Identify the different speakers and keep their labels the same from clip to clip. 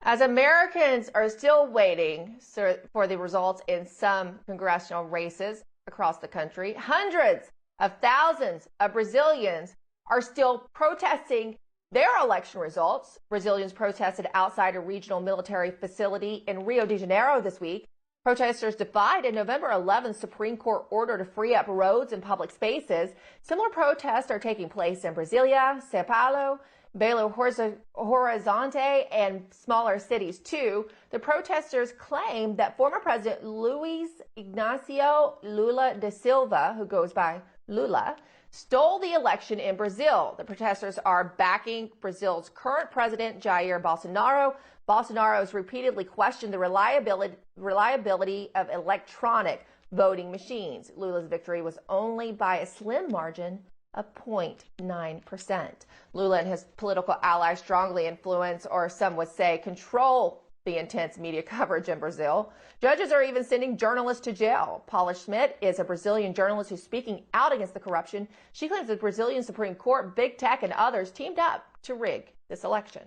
Speaker 1: As Americans are still waiting for the results in some congressional races across the country, hundreds of thousands of Brazilians are still protesting their election results. Brazilians protested outside a regional military facility in Rio de Janeiro this week. Protesters defied a November 11th Supreme Court order to free up roads and public spaces. Similar protests are taking place in Brasilia, São Paulo, Belo Horizonte, and smaller cities too. The protesters claim that former President Luiz Inácio Lula da Silva, who goes by Lula, stole the election in Brazil. The protesters are backing Brazil's current president, Jair Bolsonaro. Bolsonaro has repeatedly questioned the reliability of electronic voting machines. Lula's victory was only by a slim margin of 0.9%. Lula and his political allies strongly influence, or some would say control, the intense media coverage in Brazil. Judges are even sending journalists to jail. Paula Schmidt is a Brazilian journalist who's speaking out against the corruption. She claims the Brazilian Supreme Court, big tech, and others teamed up to rig this election.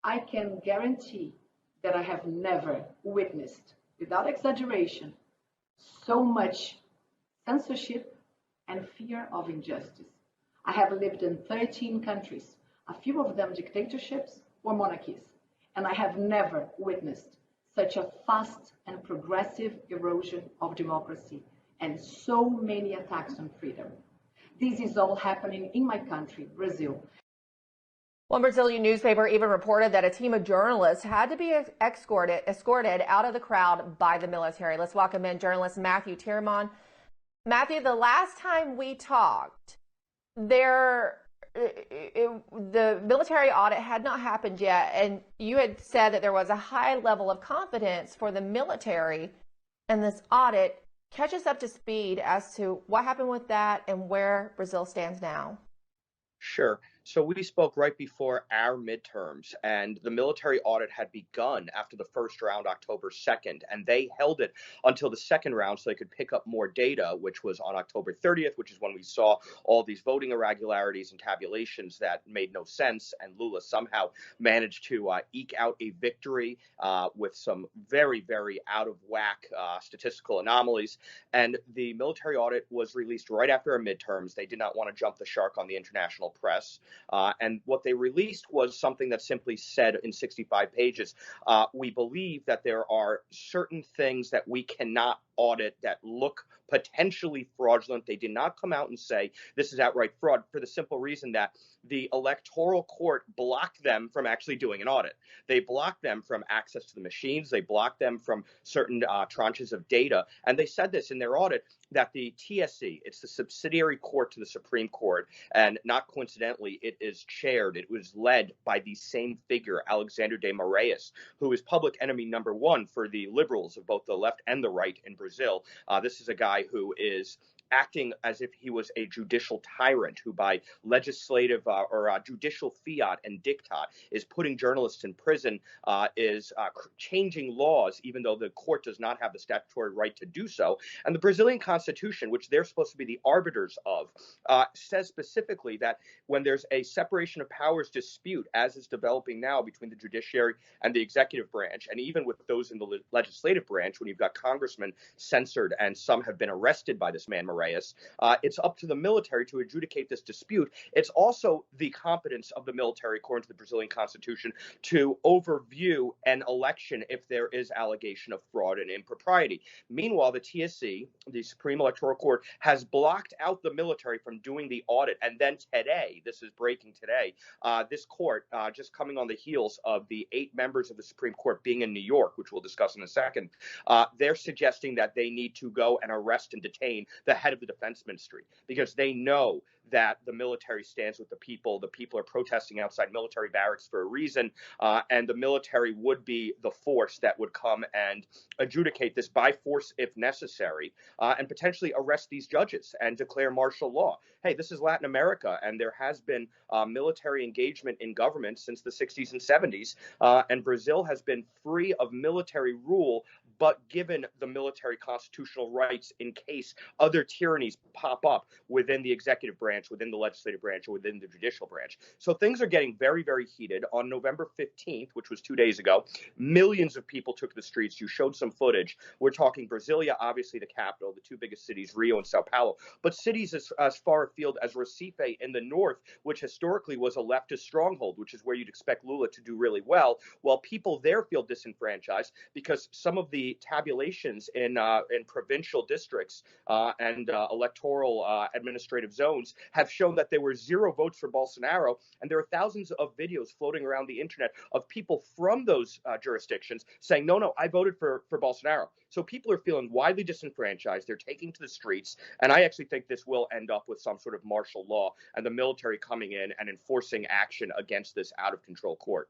Speaker 2: I can guarantee that I have never witnessed, without exaggeration, so much censorship and fear of injustice. I have lived in 13 countries, a few of them dictatorships or monarchies, and I have never witnessed such a fast and progressive erosion of democracy and so many attacks on freedom. This is all happening in my country, Brazil.
Speaker 1: One Brazilian newspaper even reported that a team of journalists had to be escorted out of the crowd by the military. Let's welcome in journalist Matthew Tierman. Matthew, the last time we talked, the military audit had not happened yet, and you had said that there was a high level of confidence for the military in this audit. Catch us up to speed as to what happened with that and where Brazil stands now.
Speaker 3: Sure. So we spoke right before our midterms, and the military audit had begun after the first round, October 2nd, and they held it until the second round so they could pick up more data, which was on October 30th, which is when we saw all these voting irregularities and tabulations that made no sense, and Lula somehow managed to eke out a victory with some very, very out-of-whack statistical anomalies, and the military audit was released right after our midterms. They did not want to jump the shark on the international press. And what they released was something that simply said in 65 pages, we believe that there are certain things that we cannot audit that look potentially fraudulent. They did not come out and say this is outright fraud, for the simple reason that the electoral court blocked them from actually doing an audit. They blocked them from access to the machines. They blocked them from certain tranches of data. And they said this in their audit, that the TSE, it's the subsidiary court to the Supreme Court, and not coincidentally, it is chaired, it was led by the same figure, Alexandre de Moraes, who is public enemy number one for the liberals of both the left and the right in Brazil. This is a guy who is acting as if he was a judicial tyrant who by legislative or judicial fiat and diktat is putting journalists in prison, is changing laws, even though the court does not have the statutory right to do so. And the Brazilian Constitution, which they're supposed to be the arbiters of, says specifically that when there's a separation of powers dispute, as is developing now between the judiciary and the executive branch, and even with those in the legislative branch, when you've got congressmen censored and some have been arrested by this man, Moraes, it's up to the military to adjudicate this dispute. It's also the competence of the military, according to the Brazilian Constitution, to overview an election if there is allegation of fraud and impropriety. Meanwhile, the TSE, the Supreme Electoral Court, has blocked out the military from doing the audit. And then today, this is breaking today, this court, just coming on the heels of the 8 members of the Supreme Court being in New York, which we'll discuss in a second, they're suggesting that they need to go and arrest and detain the head of the defense ministry, because they know that the military stands with the people. The people are protesting outside military barracks for a reason, and the military would be the force that would come and adjudicate this by force if necessary, and potentially arrest these judges and declare martial law. Hey, this is Latin America, and there has been military engagement in government since the 60s and 70s, and Brazil has been free of military rule but given the military constitutional rights in case other tyrannies pop up within the executive branch, within the legislative branch, or within the judicial branch. So things are getting very, very heated. On November 15th, which was 2 days ago, millions of people took the streets. You showed some footage. We're talking Brasilia, obviously the capital, the two biggest cities, Rio and Sao Paulo, but cities as far afield as Recife in the north, which historically was a leftist stronghold, which is where you'd expect Lula to do really well. Well, people there feel disenfranchised because some of the tabulations in provincial districts and electoral administrative zones have shown that there were 0 votes for Bolsonaro, and there are thousands of videos floating around the internet of people from those jurisdictions saying, no, I voted for Bolsonaro. So people are feeling widely disenfranchised. They're taking to the streets, and I actually think this will end up with some sort of martial law and the military coming in and enforcing action against this out-of-control court.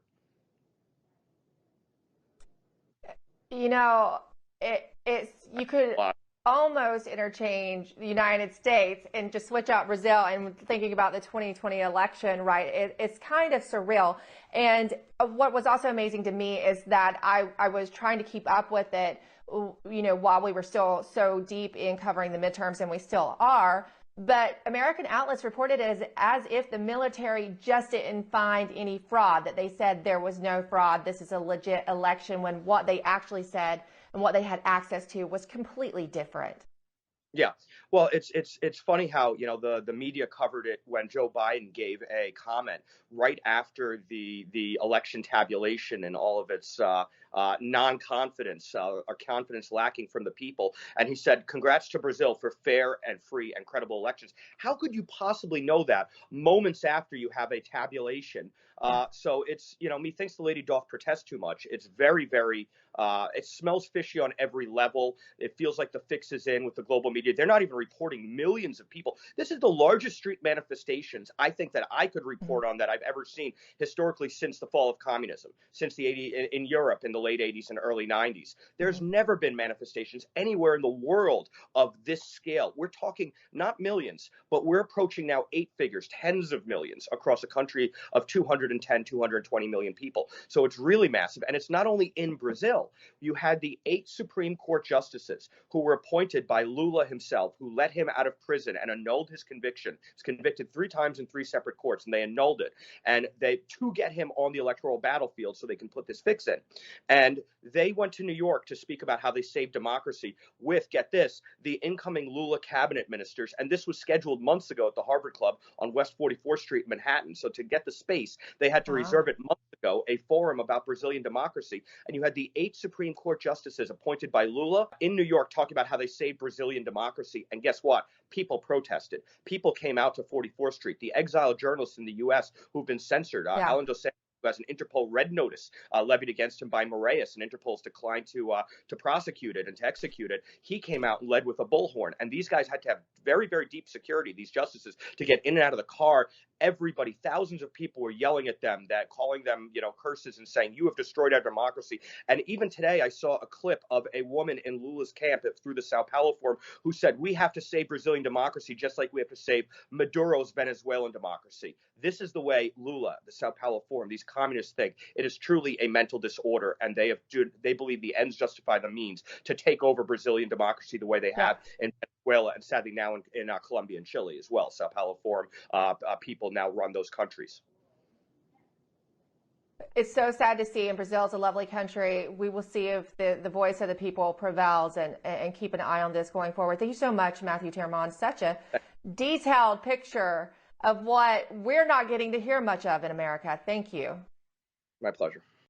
Speaker 1: You know, you could almost interchange the United States and just switch out Brazil and thinking about the 2020 election, right? It's kind of surreal. And what was also amazing to me is that I was trying to keep up with it, you know, while we were still so deep in covering the midterms, and we still are. But American outlets reported it as if the military just didn't find any fraud, that they said there was no fraud, this is a legit election, when what they actually said and what they had access to was completely different.
Speaker 3: Yeah. Well, it's funny how, you know, the media covered it when Joe Biden gave a comment right after the election tabulation and all of its non-confidence or confidence lacking from the people. And he said, congrats to Brazil for fair and free and credible elections. How could you possibly know that moments after you have a tabulation? So it's, you know, methinks the lady doth protest too much. It's very, very, it smells fishy on every level. It feels like the fix is in with the global media. They're not even reporting millions of people. This is the largest street manifestations I think that I could report on that I've ever seen historically since the fall of communism, since the 80s in Europe in the late 80s and early 90s. There's never been manifestations anywhere in the world of this scale. We're talking not millions, but we're approaching now 8 figures, tens of millions across a country of 210, 220 million people. So it's really massive. And it's not only in Brazil. You had the 8 Supreme Court justices who were appointed by Lula himself, who let him out of prison and annulled his conviction. He's convicted 3 times in 3 separate courts, and they annulled it. And they to get him on the electoral battlefield so they can put this fix in. And they went to New York to speak about how they saved democracy with, get this, the incoming Lula cabinet ministers. And this was scheduled months ago at the Harvard Club on West 44th Street in Manhattan. So to get the space, they had to reserve it months ago, a forum about Brazilian democracy. And you had the 8 Supreme Court justices appointed by Lula in New York talking about how they saved Brazilian democracy. And guess what? People protested. People came out to 44th Street. The exiled journalists in the U.S. who've been censored, Alan Dos Santos, who has an Interpol red notice levied against him by Moraes, and Interpol's declined to prosecute it and to execute it. He came out and led with a bullhorn. And these guys had to have very, very deep security, these justices, to get in and out of the car. Everybody, thousands of people were yelling at them, that calling them, you know, curses and saying, you have destroyed our democracy. And even today, I saw a clip of a woman in Lula's camp through the Sao Paulo Forum who said, we have to save Brazilian democracy just like we have to save Maduro's Venezuelan democracy. This is the way Lula, the Sao Paulo Forum, these communists think. It is truly a mental disorder, and they believe the ends justify the means to take over Brazilian democracy the way they have in Venezuela, and sadly now in Colombia and Chile as well. Sao Paulo Forum people now run those countries.
Speaker 1: It's so sad to see, and Brazil is a lovely country. We will see if the voice of the people prevails, and keep an eye on this going forward. Thank you so much, Matthew Termon. Such a detailed picture of what we're not getting to hear much of in America. Thank you.
Speaker 3: My pleasure.